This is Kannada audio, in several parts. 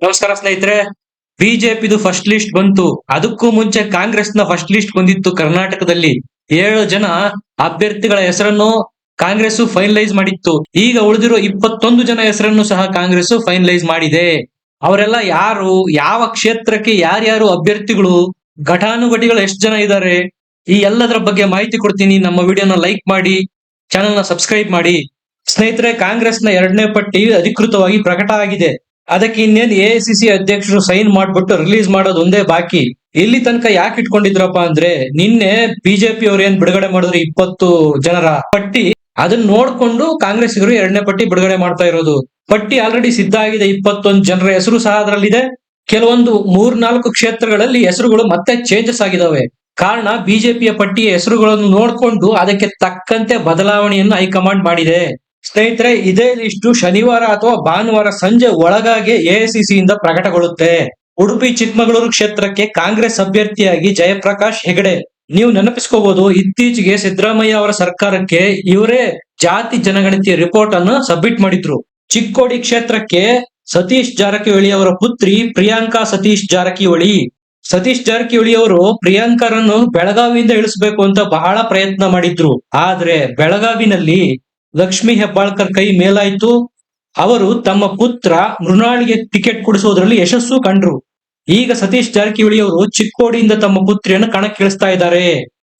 ನಮಸ್ಕಾರ ಸ್ನೇಹಿತರೆ. ಬಿಜೆಪಿದು ಫಸ್ಟ್ ಲಿಸ್ಟ್ ಬಂತು. ಅದಕ್ಕೂ ಮುಂಚೆ ಕಾಂಗ್ರೆಸ್ ನ ಫಸ್ಟ್ ಲಿಸ್ಟ್ ಬಂದಿತ್ತು. ಕರ್ನಾಟಕದಲ್ಲಿ 7 ಜನ ಅಭ್ಯರ್ಥಿಗಳ ಹೆಸರನ್ನು ಕಾಂಗ್ರೆಸ್ ಫೈನಲೈಸ್ ಮಾಡಿತ್ತು. ಈಗ ಉಳಿದಿರೋ 21 ಜನ ಹೆಸರನ್ನು ಸಹ ಕಾಂಗ್ರೆಸ್ ಫೈನಲೈಸ್ ಮಾಡಿದೆ. ಅವರೆಲ್ಲ ಯಾರು, ಯಾವ ಕ್ಷೇತ್ರಕ್ಕೆ ಯಾರ್ಯಾರು ಅಭ್ಯರ್ಥಿಗಳು, ಘಟಾನುಘಟಿಗಳು ಎಷ್ಟು ಜನ ಇದ್ದಾರೆ, ಈ ಎಲ್ಲದರ ಬಗ್ಗೆ ಮಾಹಿತಿ ಕೊಡ್ತೀನಿ. ನಮ್ಮ ವಿಡಿಯೋನ ಲೈಕ್ ಮಾಡಿ, ಚಾನೆಲ್ ನ ಸಬ್ಸ್ಕ್ರೈಬ್ ಮಾಡಿ. ಸ್ನೇಹಿತರೆ, ಕಾಂಗ್ರೆಸ್ ನ 2ನೇ ಪಟ್ಟಿ ಅಧಿಕೃತವಾಗಿ ಪ್ರಕಟ ಆಗಿದೆ. ಅದಕ್ಕೆ ಇನ್ನೇನು ಎಐಸಿಸಿ ಅಧ್ಯಕ್ಷರು ಸೈನ್ ಮಾಡ್ಬಿಟ್ಟು ರಿಲೀಸ್ ಮಾಡೋದು ಒಂದೇ ಬಾಕಿ. ಇಲ್ಲಿ ತನಕ ಯಾಕೆ ಇಟ್ಕೊಂಡಿದ್ರಪ್ಪ ಅಂದ್ರೆ, ನಿನ್ನೆ ಬಿಜೆಪಿ ಅವ್ರು ಏನ್ ಬಿಡುಗಡೆ ಮಾಡಿದ್ರು 20 ಜನರ ಪಟ್ಟಿ, ಅದನ್ನ ನೋಡ್ಕೊಂಡು ಕಾಂಗ್ರೆಸ್ಸಿಗರು 2ನೇ ಪಟ್ಟಿ ಬಿಡುಗಡೆ ಮಾಡ್ತಾ ಇರೋದು. ಪಟ್ಟಿ ಆಲ್ರೆಡಿ ಸಿದ್ಧ ಆಗಿದೆ. 21 ಜನರ ಹೆಸರು ಸಹ ಅದರಲ್ಲಿದೆ. ಕೆಲವೊಂದು 3-4 ಕ್ಷೇತ್ರಗಳಲ್ಲಿ ಹೆಸರುಗಳು ಮತ್ತೆ ಚೇಂಜಸ್ ಆಗಿದಾವೆ. ಕಾರಣ ಬಿಜೆಪಿಯ ಪಟ್ಟಿಯ ಹೆಸರುಗಳನ್ನು ನೋಡ್ಕೊಂಡು ಅದಕ್ಕೆ ತಕ್ಕಂತೆ ಬದಲಾವಣೆಯನ್ನು ಹೈಕಮಾಂಡ್ ಮಾಡಿದೆ. ಸ್ನೇಹಿತರೆ, ಇದೇ ಲಿಸ್ಟ್ ಶನಿವಾರ ಅಥವಾ ಭಾನುವಾರ ಸಂಜೆ ಒಳಗಾಗಿ ಎಐಸಿಸಿ ಇಂದ ಪ್ರಕಟಗೊಳ್ಳುತ್ತೆ. ಉಡುಪಿ ಚಿಕ್ಕಮಗಳೂರು ಕ್ಷೇತ್ರಕ್ಕೆ ಕಾಂಗ್ರೆಸ್ ಅಭ್ಯರ್ಥಿಯಾಗಿ ಜಯಪ್ರಕಾಶ್ ಹೆಗಡೆ. ನೀವು ನೆನಪಿಸ್ಕೋಬಹುದು, ಇತ್ತೀಚೆಗೆ ಸಿದ್ದರಾಮಯ್ಯ ಅವರ ಸರ್ಕಾರಕ್ಕೆ ಇವರೇ ಜಾತಿ ಜನಗಣತಿಯ ರಿಪೋರ್ಟ್ ಅನ್ನು ಸಬ್ಮಿಟ್ ಮಾಡಿದ್ರು. ಚಿಕ್ಕೋಡಿ ಕ್ಷೇತ್ರಕ್ಕೆ ಸತೀಶ್ ಜಾರಕಿಹೊಳಿ ಅವರ ಪುತ್ರಿ ಪ್ರಿಯಾಂಕಾ ಸತೀಶ್ ಜಾರಕಿಹೊಳಿ. ಸತೀಶ್ ಜಾರಕಿಹೊಳಿ ಅವರು ಪ್ರಿಯಾಂಕರನ್ನು ಬೆಳಗಾವಿಯಿಂದ ಇಳಿಸಬೇಕು ಅಂತ ಬಹಳ ಪ್ರಯತ್ನ ಮಾಡಿದ್ರು. ಆದ್ರೆ ಬೆಳಗಾವಿನಲ್ಲಿ ಲಕ್ಷ್ಮಿ ಹೆಬ್ಬಾಳ್ಕರ್ ಕೈ ಮೇಲಾಯ್ತು. ಅವರು ತಮ್ಮ ಪುತ್ರ ಮೃಣಾಳ್ಗೆ ಟಿಕೆಟ್ ಕೊಡಿಸೋದ್ರಲ್ಲಿ ಯಶಸ್ಸು ಕಂಡ್ರು. ಈಗ ಸತೀಶ್ ಜಾರಕಿಹೊಳಿ ಅವರು ಚಿಕ್ಕೋಡಿಯಿಂದ ತಮ್ಮ ಪುತ್ರಿಯನ್ನು ಕಣಕ್ಕಿಳಿಸ್ತಾ ಇದ್ದಾರೆ.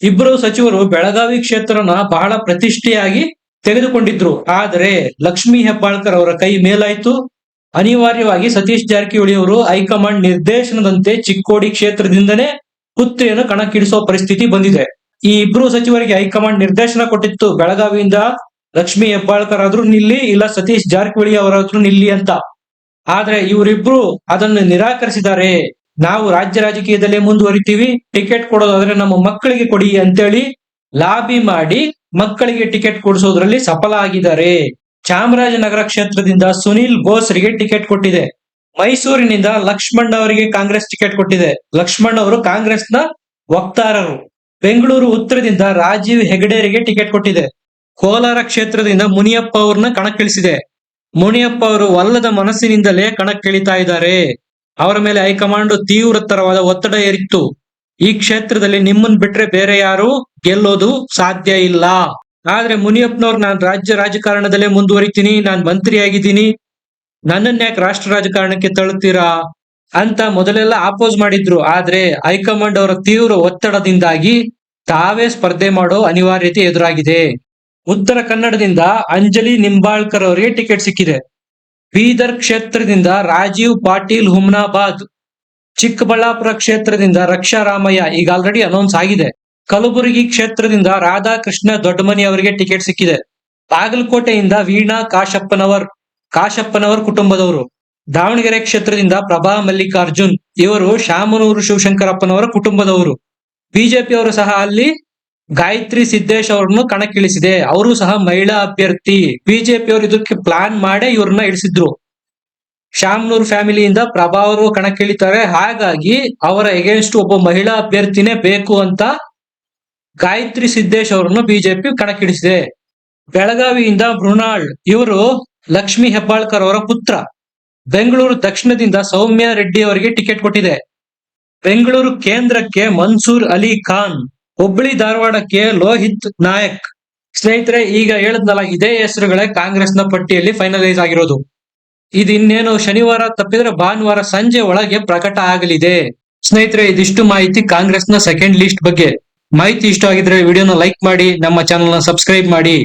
ಇಬ್ಬರು ಸಚಿವರು ಬೆಳಗಾವಿ ಕ್ಷೇತ್ರನ ಬಹಳ ಪ್ರತಿಷ್ಠೆಯಾಗಿ ತೆಗೆದುಕೊಂಡಿದ್ರು. ಆದರೆ ಲಕ್ಷ್ಮಿ ಹೆಬ್ಬಾಳ್ಕರ್ ಅವರ ಕೈ ಮೇಲಾಯ್ತು. ಅನಿವಾರ್ಯವಾಗಿ ಸತೀಶ್ ಜಾರಕಿಹೊಳಿ ಅವರು ಹೈಕಮಾಂಡ್ ನಿರ್ದೇಶನದಂತೆ ಚಿಕ್ಕೋಡಿ ಕ್ಷೇತ್ರದಿಂದನೇ ಪುತ್ರಿಯನ್ನು ಕಣಕ್ಕಿಳಿಸೋ ಪರಿಸ್ಥಿತಿ ಬಂದಿದೆ. ಈ ಇಬ್ರು ಸಚಿವರಿಗೆ ಹೈಕಮಾಂಡ್ ನಿರ್ದೇಶನ ಕೊಟ್ಟಿತ್ತು, ಬೆಳಗಾವಿಯಿಂದ ಲಕ್ಷ್ಮಿ ಹೆಬ್ಬಾಳ್ಕರ್ ಆದ್ರೂ ನಿಲ್ಲಿ, ಇಲ್ಲ ಸತೀಶ್ ಜಾರಕಿಹೊಳಿ ಅವರಾದ್ರೂ ನಿಲ್ಲಿ ಅಂತ. ಆದ್ರೆ ಇವರಿಬ್ರು ಅದನ್ನು ನಿರಾಕರಿಸಿದ್ದಾರೆ. ನಾವು ರಾಜ್ಯ ರಾಜಕೀಯದಲ್ಲೇ ಮುಂದುವರಿತೀವಿ, ಟಿಕೆಟ್ ಕೊಡೋದಾದ್ರೆ ನಮ್ಮ ಮಕ್ಕಳಿಗೆ ಕೊಡಿ ಅಂತೇಳಿ ಲಾಬಿ ಮಾಡಿ ಮಕ್ಕಳಿಗೆ ಟಿಕೆಟ್ ಕೊಡಿಸೋದ್ರಲ್ಲಿ ಸಫಲ ಆಗಿದ್ದಾರೆ. ಚಾಮರಾಜನಗರ ಕ್ಷೇತ್ರದಿಂದ ಸುನಿಲ್ ಬೋಸ್ರಿಗೆ ಟಿಕೆಟ್ ಕೊಟ್ಟಿದೆ. ಮೈಸೂರಿನಿಂದ ಲಕ್ಷ್ಮಣ್ ಅವರಿಗೆ ಕಾಂಗ್ರೆಸ್ ಟಿಕೆಟ್ ಕೊಟ್ಟಿದೆ. ಲಕ್ಷ್ಮಣ್ ಅವರು ಕಾಂಗ್ರೆಸ್ನ ವಕ್ತಾರರು. ಬೆಂಗಳೂರು ಉತ್ತರದಿಂದ ರಾಜೀವ್ ಹೆಗಡೆರಿಗೆ ಟಿಕೆಟ್ ಕೊಟ್ಟಿದೆ. ಕೋಲಾರ ಕ್ಷೇತ್ರದಿಂದ ಮುನಿಯಪ್ಪ ಅವ್ರನ್ನ ಕಣಕ್ಕಿಳಿಸಿದೆ. ಮುನಿಯಪ್ಪ ಅವರು ಒಲ್ಲದ ಮನಸ್ಸಿನಿಂದಲೇ ಕಣಕ್ಕಿಳಿತಾ ಇದ್ದಾರೆ. ಅವರ ಮೇಲೆ ಹೈಕಮಾಂಡ್ ತೀವ್ರತರವಾದ ಒತ್ತಡ ಹೇರಿತ್ತು. ಈ ಕ್ಷೇತ್ರದಲ್ಲಿ ನಿಮ್ಮನ್ ಬಿಟ್ರೆ ಬೇರೆ ಯಾರು ಗೆಲ್ಲೋದು ಸಾಧ್ಯ ಇಲ್ಲ. ಆದ್ರೆ ಮುನಿಯಪ್ಪನವ್ರು, ನಾನು ರಾಜ್ಯ ರಾಜಕಾರಣದಲ್ಲೇ ಮುಂದುವರಿತೀನಿ, ನಾನು ಮಂತ್ರಿ ಆಗಿದ್ದೀನಿ, ನನ್ನನ್ನ ಯಾಕೆ ರಾಷ್ಟ್ರ ರಾಜಕಾರಣಕ್ಕೆ ತಳ್ಳುತ್ತೀರಾ ಅಂತ ಮೊದಲೆಲ್ಲ ಆಪೋಸ್ ಮಾಡಿದ್ರು. ಆದ್ರೆ ಹೈಕಮಾಂಡ್ ಅವರ ತೀವ್ರ ಒತ್ತಡದಿಂದಾಗಿ ತಾವೇ ಸ್ಪರ್ಧೆ ಮಾಡೋ ಅನಿವಾರ್ಯತೆ ಎದುರಾಗಿದೆ. ಉತ್ತರ ಕನ್ನಡದಿಂದ ಅಂಜಲಿ ನಿಂಬಾಳ್ಕರ್ ಅವರಿಗೆ ಟಿಕೆಟ್ ಸಿಕ್ಕಿದೆ. ಬೀದರ್ ಕ್ಷೇತ್ರದಿಂದ ರಾಜೀವ್ ಪಾಟೀಲ್ ಹುಮ್ನಾಬಾದ್. ಚಿಕ್ಕಬಳ್ಳಾಪುರ ಕ್ಷೇತ್ರದಿಂದ ರಕ್ಷಾ ರಾಮಯ್ಯ ಈಗ ಆಲ್ರೆಡಿ ಅನೌನ್ಸ್ ಆಗಿದೆ. ಕಲಬುರಗಿ ಕ್ಷೇತ್ರದಿಂದ ರಾಧಾಕೃಷ್ಣ ದೊಡ್ಡಮನಿ ಅವರಿಗೆ ಟಿಕೆಟ್ ಸಿಕ್ಕಿದೆ. ಬಾಗಲಕೋಟೆಯಿಂದ ವೀಣಾ ಕಾಶಪ್ಪನವರ್ ಕುಟುಂಬದವರು. ದಾವಣಗೆರೆ ಕ್ಷೇತ್ರದಿಂದ ಪ್ರಭಾ ಮಲ್ಲಿಕಾರ್ಜುನ್, ಇವರು ಶಾಮನೂರು ಶಿವಶಂಕರಪ್ಪನವರ ಕುಟುಂಬದವರು. ಬಿಜೆಪಿ ಅವರು ಸಹ ಅಲ್ಲಿ ಗಾಯತ್ರಿ ಸಿದ್ದೇಶ್ ಅವರನ್ನು ಕಣಕ್ಕಿಳಿಸಿದೆ. ಅವರು ಸಹ ಮಹಿಳಾ ಅಭ್ಯರ್ಥಿ. ಬಿಜೆಪಿ ಅವರು ಇದಕ್ಕೆ ಪ್ಲಾನ್ ಮಾಡೇ ಇವ್ರನ್ನ ಇಳಿಸಿದ್ರು. ಶಾಮನೂರ್ ಫ್ಯಾಮಿಲಿಯಿಂದ ಪ್ರಭಾ ಅವರು ಕಣಕ್ಕಿಳಿತಾರೆ. ಹಾಗಾಗಿ ಅವರ ಎಗೇನ್ಸ್ಟ್ ಒಬ್ಬ ಮಹಿಳಾ ಅಭ್ಯರ್ಥಿನೇ ಬೇಕು ಅಂತ ಗಾಯತ್ರಿ ಸಿದ್ದೇಶ್ ಅವರನ್ನು ಬಿಜೆಪಿ ಕಣಕ್ಕಿಳಿಸಿದೆ. ಬೆಳಗಾವಿಯಿಂದ ಮೃಣಾಳ್, ಇವರು ಲಕ್ಷ್ಮಿ ಹೆಬ್ಬಾಳ್ಕರ್ ಅವರ ಪುತ್ರ. ಬೆಂಗಳೂರು ದಕ್ಷಿಣದಿಂದ ಸೌಮ್ಯ ರೆಡ್ಡಿ ಅವರಿಗೆ ಟಿಕೆಟ್ ಕೊಟ್ಟಿದೆ. ಬೆಂಗಳೂರು ಕೇಂದ್ರಕ್ಕೆ ಮನ್ಸೂರ್ ಅಲಿ ಖಾನ್. ಹುಬ್ಬಳ್ಳಿ ಧಾರವಾಡಕ್ಕೆ ಲೋಹಿತ್ ನಾಯಕ್. ಸ್ನೇಹಿತರೆ, ಈಗ ಹೇಳಿದ್ನಲ್ಲ, ಇದೇ ಹೆಸರುಗಳೇ ಕಾಂಗ್ರೆಸ್ನ ಪಟ್ಟಿಯಲ್ಲಿ ಫೈನಲೈಸ್ ಆಗಿರೋದು. ಇದು ಇನ್ನೇನು ಶನಿವಾರ ತಪ್ಪಿದ್ರೆ ಭಾನುವಾರ ಸಂಜೆ ಒಳಗೆ ಪ್ರಕಟ ಆಗಲಿದೆ. ಸ್ನೇಹಿತರೆ, ಇದಿಷ್ಟು ಮಾಹಿತಿ ಕಾಂಗ್ರೆಸ್ನ ಸೆಕೆಂಡ್ ಲಿಸ್ಟ್ ಬಗ್ಗೆ. ಮಾಹಿತಿ ಇಷ್ಟ ಆಗಿದ್ರೆ ವಿಡಿಯೋನ ಲೈಕ್ ಮಾಡಿ, ನಮ್ಮ ಚಾನೆಲ್ನ ಸಬ್ಸ್ಕ್ರೈಬ್ ಮಾಡಿ.